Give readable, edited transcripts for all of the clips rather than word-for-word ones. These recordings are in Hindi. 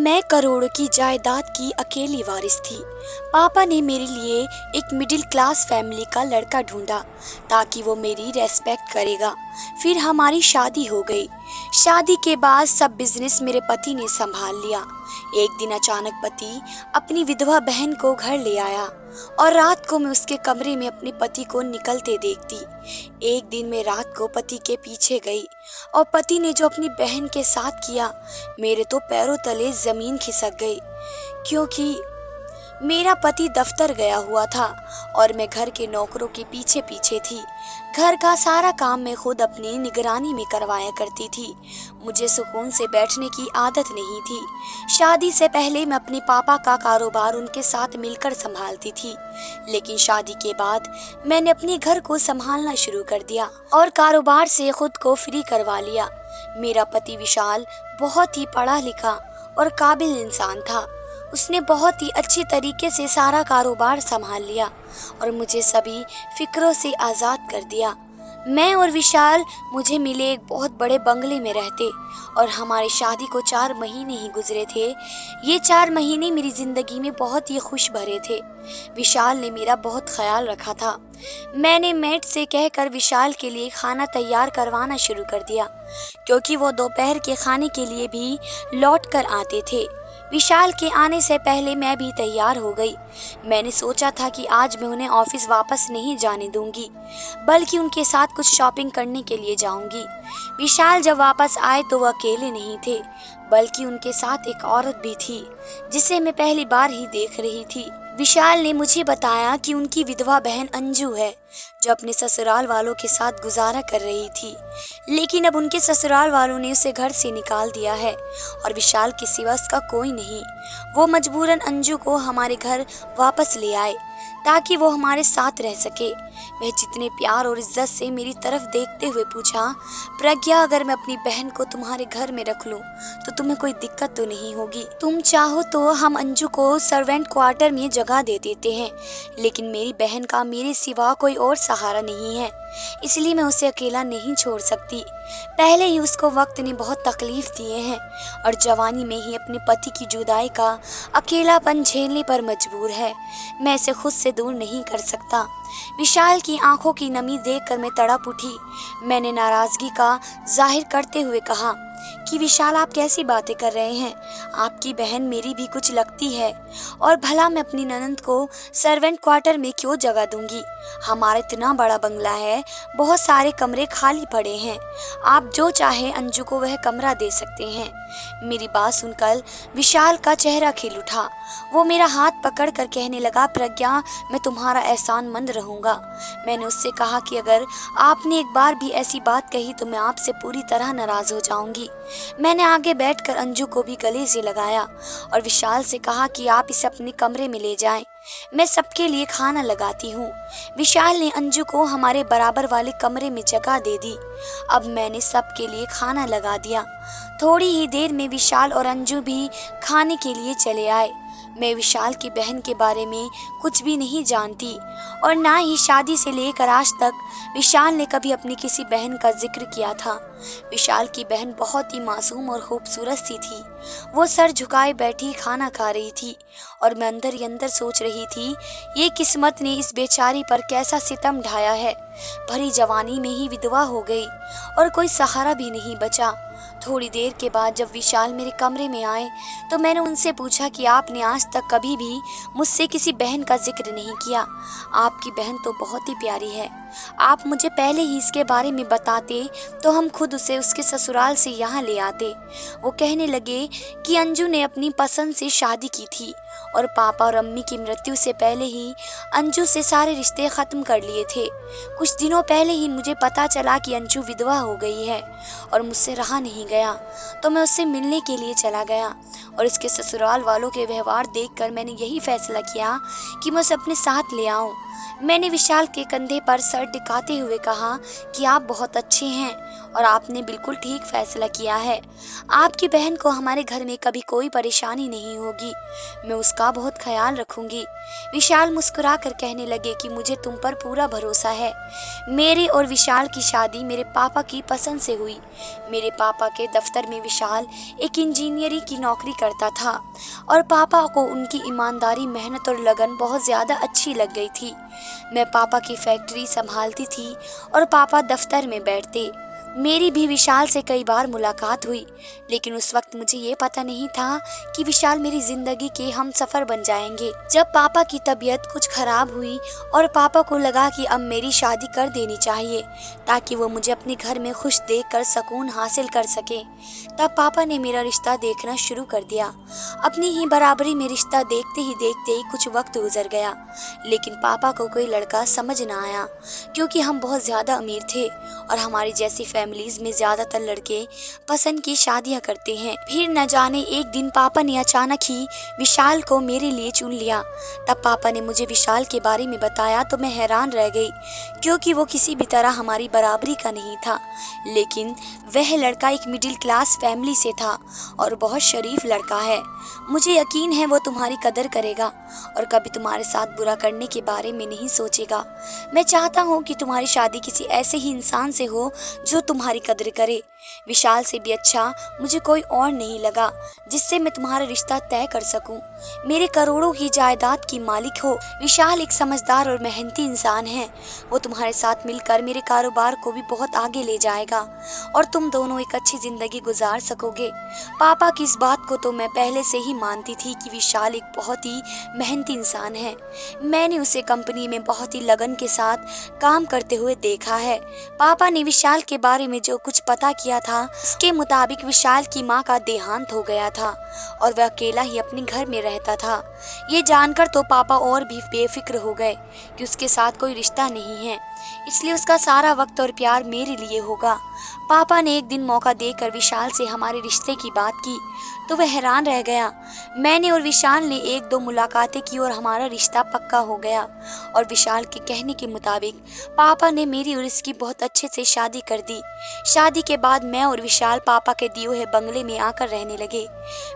मैं करोड़ों की जायदाद की अकेली वारिस थी। पापा ने मेरे लिए एक मिडिल क्लास फैमिली का लड़का ढूंढा ताकि वो मेरी रेस्पेक्ट करेगा। फिर हमारी शादी हो गई। शादी के बाद सब बिजनेस मेरे पति ने संभाल लिया। एक दिन अचानक पति अपनी विधवा बहन को घर ले आया और रात को मैं उसके कमरे में अपने पति को निकलते देखती। एक दिन मैं रात को पति के पीछे गई और पति ने जो अपनी बहन के साथ किया, मेरे तो पैरों तले जमीन खिसक गई, क्योंकि मेरा पति दफ्तर गया हुआ था और मैं घर के नौकरों के पीछे पीछे थी। घर का सारा काम मैं खुद अपनी निगरानी में करवाया करती थी। मुझे सुकून से बैठने की आदत नहीं थी। शादी से पहले मैं अपने पापा का कारोबार उनके साथ मिलकर संभालती थी, लेकिन शादी के बाद मैंने अपने घर को संभालना शुरू कर दिया और कारोबार से खुद को फ्री करवा लिया। मेरा पति विशाल बहुत ही पढ़ा लिखा और काबिल इंसान था। उसने बहुत ही अच्छी तरीके से सारा कारोबार संभाल लिया और मुझे सभी फिक्रों से आज़ाद कर दिया। मैं और विशाल मुझे मिले एक बहुत बड़े बंगले में रहते और हमारी शादी को 4 महीने ही गुजरे थे। ये 4 महीने मेरी ज़िंदगी में बहुत ही खुश भरे थे। विशाल ने मेरा बहुत ख्याल रखा था। मैंने मेड से कहकर विशाल के लिए खाना तैयार करवाना शुरू कर दिया, क्योंकि वो दोपहर के खाने के लिए भी लौट कर आते थे। विशाल के आने से पहले मैं भी तैयार हो गई। मैंने सोचा था कि आज मैं उन्हें ऑफिस वापस नहीं जाने दूंगी, बल्कि उनके साथ कुछ शॉपिंग करने के लिए जाऊंगी। विशाल जब वापस आए तो वो अकेले नहीं थे, बल्कि उनके साथ एक औरत भी थी, जिसे मैं पहली बार ही देख रही थी। विशाल ने मुझे बताया कि उनकी विधवा बहन अंजू है, जो अपने ससुराल वालों के साथ गुजारा कर रही थी, लेकिन अब उनके ससुराल वालों ने उसे घर से निकाल दिया है और विशाल के सिवा उसका कोई नहीं। वो मजबूरन अंजू को हमारे घर वापस ले आए ताकि वो हमारे साथ रह सके। वह जितने प्यार और इज्जत से मेरी तरफ देखते हुए पूछा, प्रज्ञा, अगर मैं अपनी बहन को तुम्हारे घर में रख लूं तो तुम्हें कोई दिक्कत तो नहीं होगी? तुम चाहो तो हम अंजू को सर्वेंट क्वार्टर में जगह दे देते हैं, लेकिन मेरी बहन का मेरे सिवा कोई और सहारा नहीं है, इसलिए मैं उसे अकेला नहीं छोड़ सकती। पहले ही उसको वक्त ने बहुत तकलीफ दिए हैं और जवानी में ही अपने पति की जुदाई का अकेलापन झेलने पर मजबूर है। मैं इसे खुद से दूर नहीं कर सकता। विशाल की आंखों की नमी देखकर मैं तड़प उठी। मैंने नाराजगी का जाहिर करते हुए कहा कि विशाल, आप कैसी बातें कर रहे हैं? आपकी बहन मेरी भी कुछ लगती है, और भला मैं अपनी ननंद को सर्वेंट क्वार्टर में क्यों जगह दूंगी? हमारा इतना बड़ा बंगला है, बहुत सारे कमरे खाली पड़े हैं, आप जो चाहे अंजू को वह कमरा दे सकते हैं। मेरी बात सुनकर विशाल का चेहरा खिल उठा। वो मेरा हाथ पकड़कर कहने लगा, प्रज्ञा, मैं तुम्हारा एहसानमंद रहूंगा। मैंने उससे कहा कि अगर आपने एक बार भी ऐसी बात कही तो मैं आपसे पूरी तरह नाराज हो जाऊंगी। मैंने आगे बैठकर अंजू को भी गले से लगाया और विशाल से कहा कि आप इसे अपने कमरे में ले जाएं, मैं सबके लिए खाना लगाती हूँ। विशाल ने अंजू को हमारे बराबर वाले कमरे में जगह दे दी। अब मैंने सबके लिए खाना लगा दिया। थोड़ी ही देर में विशाल और अंजू भी खाने के लिए चले आए। मैं विशाल की बहन के बारे में कुछ भी नहीं जानती और ना ही शादी से लेकर आज तक विशाल ने कभी अपनी किसी बहन का जिक्र किया था। विशाल की बहन बहुत ही मासूम और खूबसूरत सी थी। वो सर झुकाए बैठी खाना खा रही थी और मैं अंदर ही अंदर सोच रही थी, ये किस्मत ने इस बेचारी पर कैसा सितम ढाया है। भरी जवानी में ही विधवा हो गई और कोई सहारा भी नहीं बचा। थोड़ी देर के बाद जब विशाल मेरे कमरे में आए तो मैंने उनसे पूछा कि आपने आज तक कभी भी मुझसे किसी बहन का जिक्र नहीं किया। आपकी बहन तो बहुत ही प्यारी है, आप मुझे पहले ही इसके बारे में बताते तो हम खुद उसे उसके ससुराल से यहाँ ले आते। वो कहने लगे कि अंजू ने अपनी पसंद से शादी की थी और पापा और अम्मी की मृत्यु से पहले ही अंजू से सारे रिश्ते ख़त्म कर लिए थे। कुछ दिनों पहले ही मुझे पता चला कि अंजू विधवा हो गई है और मुझसे रहा नहीं गया, तो मैं उससे मिलने के लिए चला गया और इसके ससुराल वालों के व्यवहार देखकर मैंने यही फैसला किया कि मैं उसे अपने साथ ले आऊं। मैंने विशाल के कंधे पर सर टिकाते हुए कहा कि आप बहुत अच्छे हैं और आपने बिल्कुल ठीक फैसला किया है। आपकी बहन को हमारे घर में कभी कोई परेशानी नहीं होगी, मैं उसका बहुत ख्याल रखूंगी। विशाल मुस्कुरा कर कहने लगे कि मुझे तुम पर पूरा भरोसा है। मेरे और विशाल की शादी मेरे पापा की पसंद से हुई। मेरे पापा के दफ्तर में विशाल एक इंजीनियरिंग की नौकरी करता था और पापा को उनकी ईमानदारी, मेहनत और लगन बहुत ज़्यादा अच्छी लग गई थी। मैं पापा की फैक्ट्री संभालती थी और पापा दफ्तर में बैठते। मेरी भी विशाल से कई बार मुलाकात हुई, लेकिन उस वक्त मुझे ये पता नहीं था कि विशाल मेरी ज़िंदगी के हमसफ़र बन जाएंगे। जब पापा की तबीयत कुछ ख़राब हुई और पापा को लगा कि अब मेरी शादी कर देनी चाहिए ताकि वो मुझे अपने घर में खुश देखकर सुकून हासिल कर सकें, तब पापा ने मेरा रिश्ता देखना शुरू कर दिया। अपनी ही बराबरी में रिश्ता देखते ही कुछ वक्त गुजर गया, लेकिन पापा को कोई लड़का समझ ना आया क्योंकि हम बहुत ज़्यादा अमीर थे और हमारी जैसी फैमिलीज में ज़्यादातर लड़के पसंद की शादियां करते हैं। फिर न जाने एक दिन पापा ने अचानक ही विशाल को मेरे लिए चुन लिया। तब पापा ने मुझे विशाल के बारे में बताया तो मैं हैरान रह गई क्योंकि वो किसी भी तरह हमारी बराबरी का नहीं था, लेकिन वह लड़का एक मिडिल क्लास फैमिली से था और बहुत शरीफ लड़का है। मुझे यकीन है वो तुम्हारी कदर करेगा और कभी तुम्हारे साथ बुरा करने के बारे में नहीं सोचेगा। मैं चाहता हूँ कि तुम्हारी शादी किसी ऐसे ही इंसान से हो जो तुम्हारी कदर करे। विशाल से भी अच्छा मुझे कोई और नहीं लगा जिससे मैं तुम्हारा रिश्ता तय कर सकूं। मेरे करोड़ों की जायदाद की मालिक हो। विशाल एक समझदार और मेहनती इंसान है। वो तुम्हारे साथ मिलकर मेरे कारोबार को भी बहुत आगे ले जाएगा और तुम दोनों एक अच्छी जिंदगी गुजार सकोगे। पापा की इस बात को तो मैं पहले से ही मानती थी कि विशाल एक बहुत ही मेहनती इंसान है। मैंने उसे कंपनी में बहुत ही लगन के साथ काम करते हुए देखा है। पापा ने विशाल के बारे में जो कुछ पता किया था उसके मुताबिक विशाल की मां का देहांत हो गया था और वह अकेला ही अपने घर में रहता था। ये जानकर तो पापा और भी बेफिक्र हो गए कि उसके साथ कोई रिश्ता नहीं है, इसलिए उसका सारा वक्त और प्यार मेरे लिए होगा। पापा ने एक दिन मौका देकर विशाल से हमारे रिश्ते की बात की तो वह हैरान रह गया। मैंने और विशाल ने एक दो मुलाकातें की और हमारा रिश्ता पक्का हो गया और विशाल के कहने के मुताबिक पापा ने मेरी और इसकी बहुत अच्छे से शादी कर दी। शादी के बाद मैं और विशाल पापा के दिए हुए बंगले में आकर रहने लगे।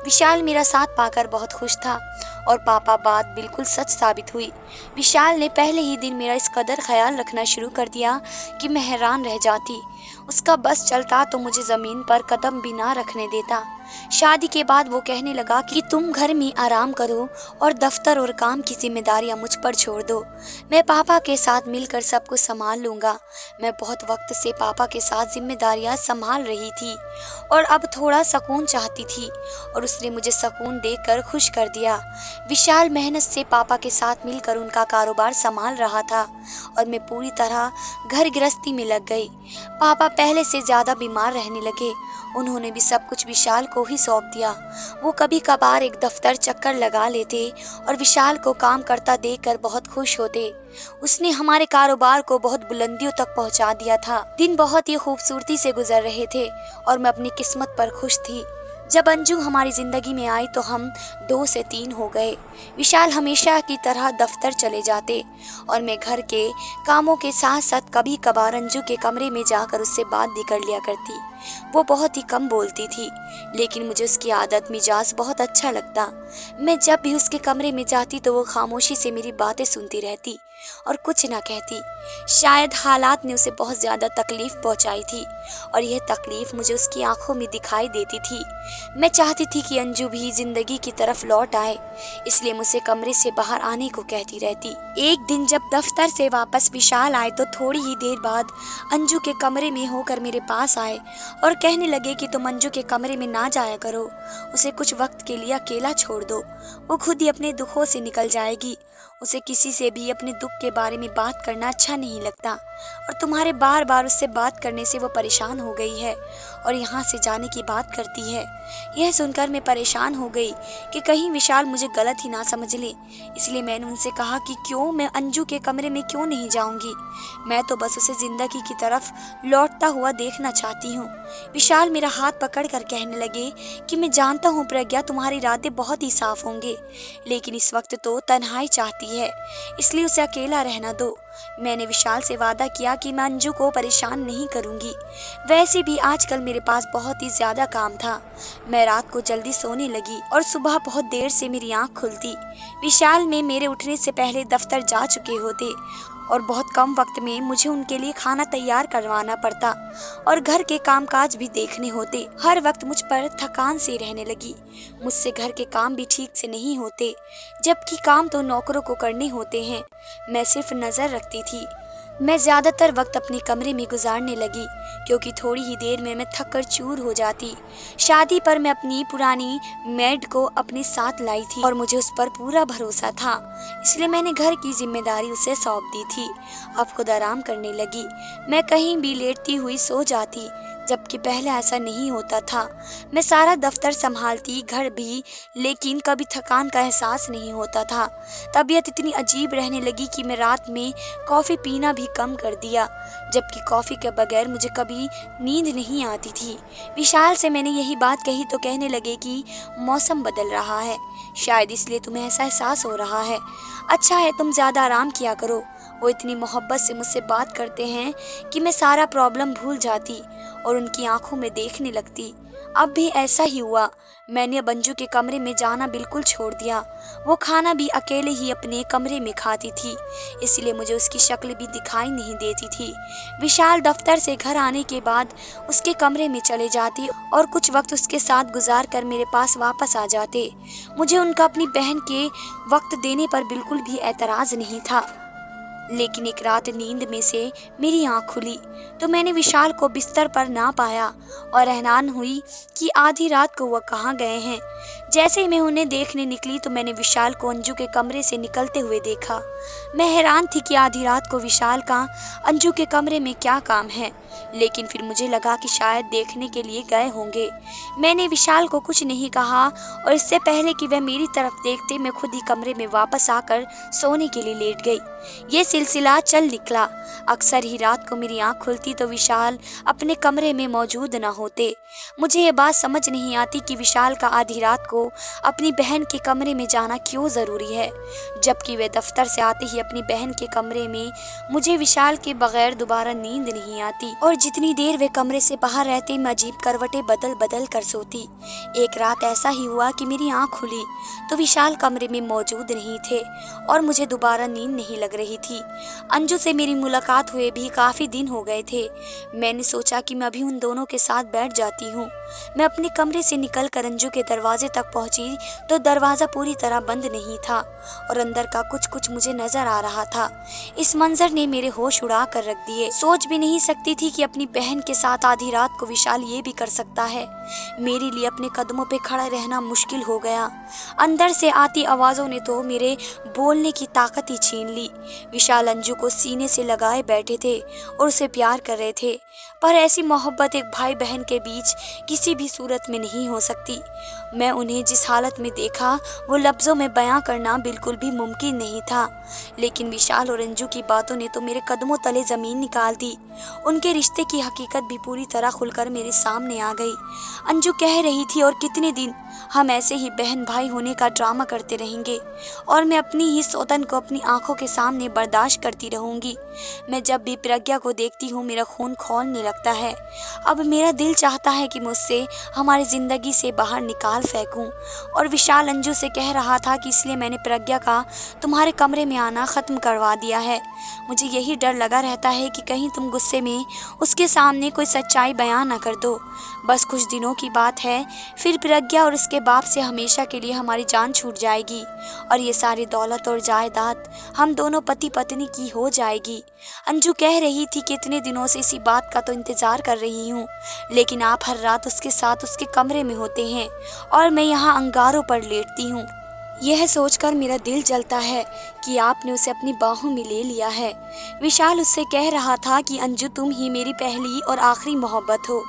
विशाल मेरा साथ पाकर बहुत खुश था और पापा बात बिल्कुल सच साबित हुई। विशाल ने पहले ही दिन मेरा इस कदर ख्याल रखना शुरू कर दिया कि मैं हैरान रह जाती। उसका बस चलता तो मुझे ज़मीन पर कदम भी ना रखने देता। शादी के बाद वो कहने लगा कि तुम घर में आराम करो और दफ्तर और काम की जिम्मेदारियां मुझ पर छोड़ दो। मैं पापा के साथ मिलकर सब कुछ संभाल लूँगा। मैं बहुत वक्त से पापा के साथ जिम्मेदारियां संभाल रही थी और अब थोड़ा सुकून चाहती थी और उसने मुझे सुकून देकर खुश कर दिया। विशाल मेहनत से पापा के साथ मिलकर उनका कारोबार संभाल रहा था और मैं पूरी तरह घर गृहस्थी में लग गई। पापा पहले से ज़्यादा बीमार रहने लगे। उन्होंने भी सब कुछ विशाल को ही सौंप दिया। वो कभी कभार एक दफ्तर चक्कर लगा लेते और विशाल को काम करता देखकर बहुत खुश होते। उसने हमारे कारोबार को बहुत बुलंदियों तक पहुंचा दिया था। दिन बहुत ही खूबसूरती से गुजर रहे थे और मैं अपनी किस्मत पर खुश थी। जब अंजू हमारी ज़िंदगी में आई तो हम 2 से 3 हो गए। विशाल हमेशा की तरह दफ्तर चले जाते और मैं घर के कामों के साथ साथ कभी कभार अंजू के कमरे में जाकर उससे बात भी कर लिया करती। वो बहुत ही कम बोलती थी, लेकिन मुझे उसकी आदत मिजाज बहुत अच्छा लगता। मैं जब भी उसके कमरे में जाती तो वो खामोशी से मेरी बातें सुनती रहती और कुछ ना कहती। शायद हालात ने उसे बहुत ज़्यादा तकलीफ़ पहुंचाई थी और यह तकलीफ़ मुझे उसकी आंखों में दिखाई देती थी। मैं चाहती थी कि अंजू भी ज़िंदगी की तरफ लौट आए, इसलिए मुझसे कमरे से बाहर आने को कहती रहती। एक दिन जब दफ्तर से वापस विशाल आए तो थोड़ी ही देर बाद अंजू के कमरे में होकर मेरे पास आए और कहने लगे कि तुम अंजू के कमरे में ना जाया करो, उसे कुछ वक्त के लिए अकेला छोड़ दो, वो खुद ही अपने दुखों से निकल जाएगी। उसे किसी से भी अपने दुख के बारे में बात करना अच्छा नहीं लगता और तुम्हारे बार बार उससे बात करने से वो परेशान हो गई है और यहाँ से जाने की बात करती है। यह सुनकर मैं परेशान हो गई कि कहीं विशाल मुझे गलत ही ना समझ ले, इसलिए मैंने उनसे कहा कि क्यों मैं अंजू के कमरे में क्यों नहीं जाऊंगी, मैं तो बस उसे ज़िंदगी की तरफ लौटता हुआ देखना चाहती हूँ। विशाल मेरा हाथ पकड़कर कहने लगे कि मैं जानता हूँ प्रज्ञा, तुम्हारे इरादे बहुत ही साफ होंगे, लेकिन इस वक्त तो तन्हाई चाहती है, इसलिए उसे अकेला रहना दो। मैंने विशाल से वादा किया कि मैं अंजू को परेशान नहीं करूंगी। वैसे भी आजकल मेरे पास बहुत ही ज़्यादा काम था। मैं रात को जल्दी सोने लगी और सुबह बहुत देर से मेरी आँख खुलती। विशाल में मेरे उठने से पहले दफ्तर जा चुके होते और बहुत कम वक्त में मुझे उनके लिए खाना तैयार करवाना पड़ता और घर के कामकाज भी देखने होते। हर वक्त मुझ पर थकान सी रहने लगी। मुझसे घर के काम भी ठीक से नहीं होते, जबकि काम तो नौकरों को करने होते हैं। मैं सिर्फ नजर रखती थी। मैं ज्यादातर वक्त अपने कमरे में गुजारने लगी, क्योंकि थोड़ी ही देर में मैं थक कर चूर हो जाती। शादी पर मैं अपनी पुरानी मेड को अपने साथ लाई थी और मुझे उस पर पूरा भरोसा था, इसलिए मैंने घर की जिम्मेदारी उसे सौंप दी थी। अब खुद आराम करने लगी। मैं कहीं भी लेटती हुई सो जाती, जबकि पहले ऐसा नहीं होता था। मैं सारा दफ्तर संभालती, घर भी, लेकिन कभी थकान का एहसास नहीं होता था। तबीयत इतनी अजीब रहने लगी कि मैं रात में कॉफ़ी पीना भी कम कर दिया, जबकि कॉफ़ी के बगैर मुझे कभी नींद नहीं आती थी। विशाल से मैंने यही बात कही तो कहने लगे कि मौसम बदल रहा है, शायद इसलिए तुम्हें ऐसा एहसास हो रहा है। अच्छा है, तुम ज़्यादा आराम किया करो। वो इतनी मोहब्बत से मुझसे बात करते हैं कि मैं सारा प्रॉब्लम भूल जाती और उनकी आंखों में देखने लगती। अब भी ऐसा ही हुआ। मैंने अब अंजू के कमरे में जाना बिल्कुल छोड़ दिया। वो खाना भी अकेले ही अपने कमरे में खाती थी, इसलिए मुझे उसकी शक्ल भी दिखाई नहीं देती थी। विशाल दफ्तर से घर आने के बाद उसके कमरे में चले जाते और कुछ वक्त उसके साथ गुजार कर मेरे पास वापस आ जाते। मुझे उनका अपनी बहन के वक्त देने पर बिल्कुल भी एतराज़ नहीं था, लेकिन एक रात नींद में से मेरी आंख खुली तो मैंने विशाल को बिस्तर पर ना पाया और हैरान हुई कि आधी रात को वह कहाँ गए हैं। जैसे ही मैं उन्हें देखने निकली तो मैंने विशाल को अंजू के कमरे से निकलते हुए देखा। मैं हैरान थी कि आधी रात को विशाल का अंजू के कमरे में क्या काम है, लेकिन फिर मुझे लगा कि शायद देखने के लिए गए होंगे। मैंने विशाल को कुछ नहीं कहा और इससे पहले कि वह मेरी तरफ देखते मैं खुद ही कमरे में वापस आकर सोने के लिए लेट गई। ये सिलसिला चल निकला। अक्सर ही रात को मेरी आंख खुलती तो विशाल अपने कमरे में मौजूद न होते। मुझे ये बात समझ नहीं आती कि विशाल का आधी रात को अपनी बहन के कमरे में जाना क्यों ज़रूरी है, जबकि वे दफ्तर से आते ही अपनी बहन के कमरे में मुझे विशाल के बगैर दोबारा नींद नहीं आती और जितनी देर वे कमरे से बाहर रहते मैं अजीब करवटें बदल बदल कर सोती। एक रात ऐसा ही हुआ कि मेरी आंख खुली तो विशाल कमरे में मौजूद नहीं थे और मुझे दोबारा नींद नहीं लग रही थी। अंजू से मेरी मुलाकात हुए भी काफ़ी दिन हो गए थे। मैंने सोचा कि मैं अभी उन दोनों के साथ बैठ जाती हूँ। मैं अपने कमरे से निकलकर अंजू के दरवाजे तक पहुँची तो दरवाज़ा पूरी तरह बंद नहीं था और अंदर का कुछ कुछ मुझे नजर आ रहा था। इस मंजर ने मेरे होश उड़ा कर रख दिए। सोच भी नहीं सकती थी कि अपनी बहन के साथ आधी रात को विशाल ये भी कर सकता है। मेरे लिए अपने कदमों पे खड़ा रहना मुश्किल हो गया। अंदर से आती आवाज़ों ने तो मेरे बोलने की ताकत ही छीन ली। विशाल अंजू को सीने से लगाए बैठे थे और उसे प्यार कर रहे थे, पर ऐसी मोहब्बत एक भाई बहन के बीच किसी भी सूरत में नहीं हो सकती। मैं उन्हें जिस हालत में देखा वो लफ्ज़ों में बयां करना बिल्कुल भी मुमकिन नहीं था, लेकिन विशाल और अंजू की बातों ने तो मेरे कदमों तले ज़मीन निकाल दी। उनके रिश्ते की हकीकत भी पूरी तरह खुलकर मेरे सामने आ गई। अंजू कह रही थी, और कितने दिन हम ऐसे ही बहन भाई होने का ड्रामा करते रहेंगे और मैं अपनी ही सौतन को अपनी आंखों के सामने बर्दाश्त करती रहूंगी। मैं जब भी प्रज्ञा को देखती हूँ मेरा खून खौलने लगता है। अब मेरा दिल चाहता है कि मुझसे हमारी ज़िंदगी से बाहर निकाल फेंकूं। और विशाल अंजू से कह रहा था कि इसलिए मैंने प्रज्ञा का तुम्हारे कमरे में आना ख़त्म करवा दिया है। मुझे यही डर लगा रहता है कि कहीं तुम गुस्से में उसके सामने कोई सच्चाई बयान न कर दो। बस कुछ दिनों की बात है, फिर प्रज्ञा और उसके बाप से हमेशा के लिए हमारी जान छूट जाएगी और ये सारी दौलत और जायदाद हम दोनों पति पत्नी की हो जाएगी। अंजू कह रही थी कि इतने दिनों से इसी बात का तो इंतज़ार कर रही हूँ, लेकिन आप हर रात उसके साथ उसके कमरे में होते हैं और मैं यहाँ अंगारों पर लेटती हूँ। यह सोचकर मेरा दिल जलता है कि आपने उसे अपनी बाहों में ले लिया है। विशाल उससे कह रहा था कि अंजू तुम ही मेरी पहली और आखिरी मोहब्बत हो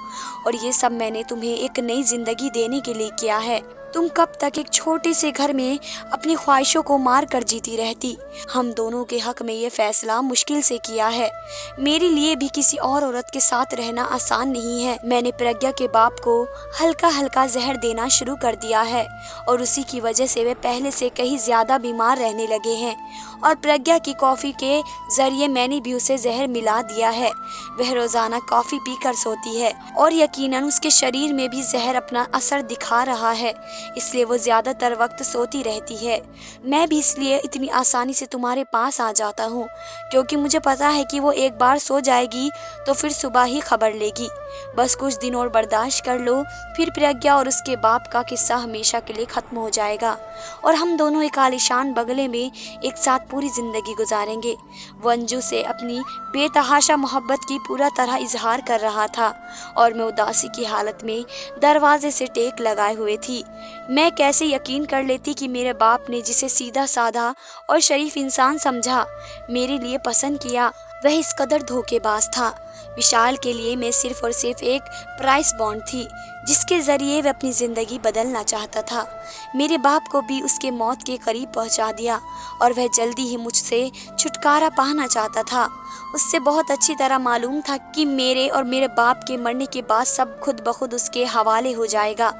और ये सब मैंने तुम्हें एक नई ज़िंदगी देने के लिए किया है। तुम कब तक एक छोटे से घर में अपनी ख्वाहिशों को मार कर जीती रहती। हम दोनों के हक में ये फैसला मुश्किल से किया है। मेरे लिए भी किसी और औरत के साथ रहना आसान नहीं है। मैंने प्रज्ञा के बाप को हल्का हल्का जहर देना शुरू कर दिया है और उसी की वजह से वे पहले से कहीं ज़्यादा बीमार रहने लगे हैं और प्रज्ञा की कॉफ़ी के ज़रिए मैंने भी उसे जहर मिला दिया है। वह रोज़ाना कॉफ़ी पीकर सोती है और यकीनन उसके शरीर में भी जहर अपना असर दिखा रहा है। इसलिए वो ज़्यादातर वक्त सोती रहती है। मैं भी इसलिए इतनी आसानी से तुम्हारे पास आ जाता हूँ, क्योंकि मुझे पता है कि वो एक बार सो जाएगी तो फिर सुबह ही खबर लेगी। बस कुछ दिन और बर्दाश्त कर लो, फिर प्रज्ञा और उसके बाप का किस्सा हमेशा के लिए ख़त्म हो जाएगा और हम दोनों एक आलीशान बंगले में एक साथ पूरी ज़िंदगी गुजारेंगे। वो अंजू से अपनी बेतहाशा मोहब्बत की पूरा तरह इजहार कर रहा था और मैं उदासी की हालत में दरवाजे से टेक लगाए हुए थी। मैं कैसे यकीन कर लेती कि मेरे बाप ने जिसे सीधा साधा और शरीफ इंसान समझा, मेरे लिए पसंद किया, वह इस कदर धोखेबाज था। विशाल के लिए मैं सिर्फ और सिर्फ एक प्राइस बॉन्ड थी, जिसके ज़रिए वह अपनी ज़िंदगी बदलना चाहता था। मेरे बाप को भी उसके मौत के करीब पहुंचा दिया और वह जल्दी ही मुझसे छुटकारा पाना चाहता था। उससे बहुत अच्छी तरह मालूम था कि मेरे और मेरे बाप के मरने के बाद सब खुद ब खुद उसके हवाले हो जाएगा,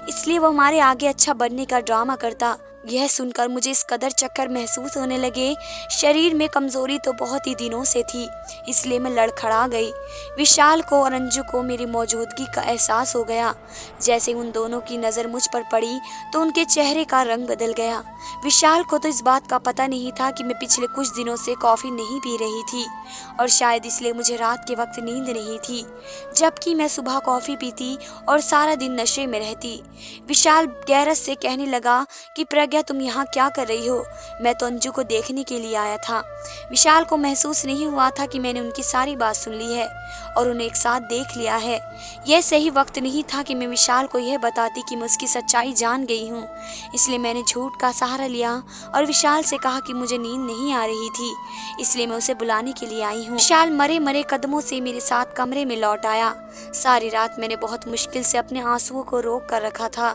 इसलिए वो हमारे आगे अच्छा बनने का ड्रामा करता। यह सुनकर मुझे इस कदर चक्कर महसूस होने लगे। शरीर में कमज़ोरी तो बहुत ही दिनों से थी, इसलिए मैं लड़खड़ा गई। विशाल को और अंजू को मेरी मौजूदगी का एहसास हो गया। जैसे उन दोनों की नज़र मुझ पर पड़ी तो उनके चेहरे का रंग बदल गया। विशाल को तो इस बात का पता नहीं था कि मैं पिछले कुछ दिनों से कॉफ़ी नहीं पी रही थी और शायद इसलिए मुझे रात के वक्त नींद नहीं थी, जबकि मैं सुबह कॉफ़ी पीती और सारा दिन नशे में रहती। विशाल गैरत से कहने लगा कि प्रज्ञा, तुम यहाँ क्या कर रही हो? मैं तो अंजू को देखने के लिए आया था। विशाल को महसूस नहीं हुआ था कि मैंने उनकी सारी बात सुन ली है और उन्हें एक साथ देख लिया है। यह सही वक्त नहीं था कि मैं विशाल को यह बताती कि मैं उसकी सच्चाई जान गई हूँ, इसलिए मैंने झूठ का सहारा लिया और विशाल से कहा कि मुझे नींद नहीं आ रही थी, इसलिए मैं उसे बुलाने के लिए आई हूँ। विशाल मरे मरे कदमों से मेरे साथ कमरे में लौट आया। सारी रात मैंने बहुत मुश्किल से अपने आंसुओं को रोक कर रखा था।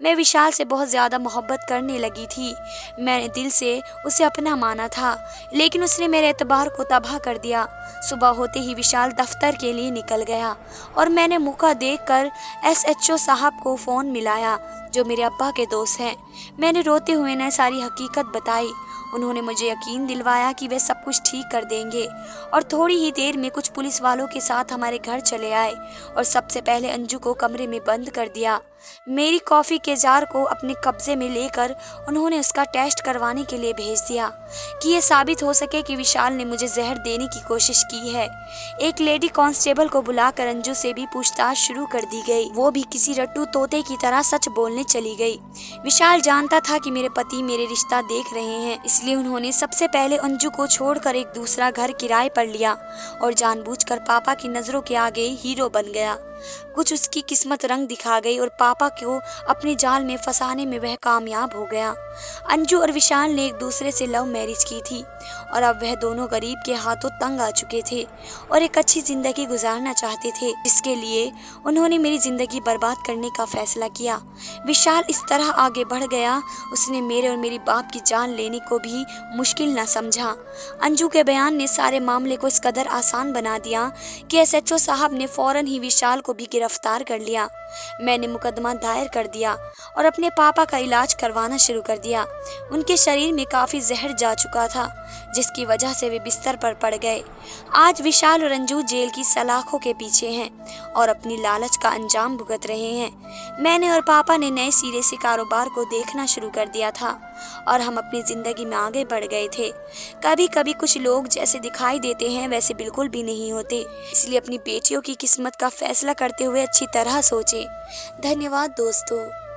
मैं विशाल से बहुत ज़्यादा मोहब्बत करने लगी थी। मैंने दिल से उसे अपना माना था, लेकिन उसने मेरे एतबार को तबाह कर दिया। सुबह होते ही विशाल दफ्तर के लिए निकल गया और मैंने मौका देखकर SHO साहब को फ़ोन मिलाया, जो मेरे अब्बा के दोस्त हैं। मैंने रोते हुए उन्हें सारी हकीकत बताई। उन्होंने मुझे यकीन दिलवाया कि वे सब कुछ ठीक कर देंगे और थोड़ी ही देर में कुछ पुलिस वालों के साथ हमारे घर चले आए और सबसे पहले अंजू को कमरे में बंद कर दिया। मेरी कॉफ़ी के जार को अपने कब्जे में लेकर उन्होंने उसका टेस्ट करवाने के लिए भेज दिया कि यह साबित हो सके कि विशाल ने मुझे जहर देने की कोशिश की है। एक लेडी कांस्टेबल को बुलाकर अंजू से भी पूछताछ शुरू कर दी गई। वो भी किसी रट्टू तोते की तरह सच बोलने चली गई। विशाल जानता था कि मेरे पति मेरे रिश्ता देख रहे हैं, इसलिए उन्होंने सबसे पहले अंजू को छोड़कर एक दूसरा घर किराए पर लिया और जानबूझकर पापा की नज़रों के आगे हीरो बन गया। कुछ उसकी किस्मत रंग दिखा गई और पापा को अपने जाल में फंसाने में वह कामयाब हो गया। अंजू और विशाल ने एक दूसरे से लव मैरिज की थी और अब वह दोनों गरीब के हाथों तंग आ चुके थे और एक अच्छी जिंदगी गुजारना चाहते थे, जिसके लिए उन्होंने मेरी जिंदगी बर्बाद करने का फैसला किया। विशाल इस तरह आगे बढ़ गया, उसने मेरे और मेरी बाप की जान लेने को भी मुश्किल न समझा। अंजू के बयान ने सारे मामले को इस कदर आसान बना दिया कि SHO साहब ने फौरन ही विशाल को भी गिरफ्तार कर लिया। मैंने मुकदमा दायर कर दिया और अपने पापा का इलाज करवाना शुरू कर दिया। उनके शरीर में काफ़ी जहर जा चुका था, जिसकी वजह से वे बिस्तर पर पड़ गए। आज विशाल और अंजू जेल की सलाखों के पीछे हैं और अपनी लालच का अंजाम भुगत रहे हैं। मैंने और पापा ने नए सिरे से कारोबार को देखना शुरू कर दिया था और हम अपनी ज़िंदगी में आगे बढ़ गए थे। कभी कभी कुछ लोग जैसे दिखाई देते हैं वैसे बिल्कुल भी नहीं होते, इसलिए अपनी बेटियों की किस्मत का फैसला करते हुए अच्छी तरह सोचें। धन्यवाद दोस्तों।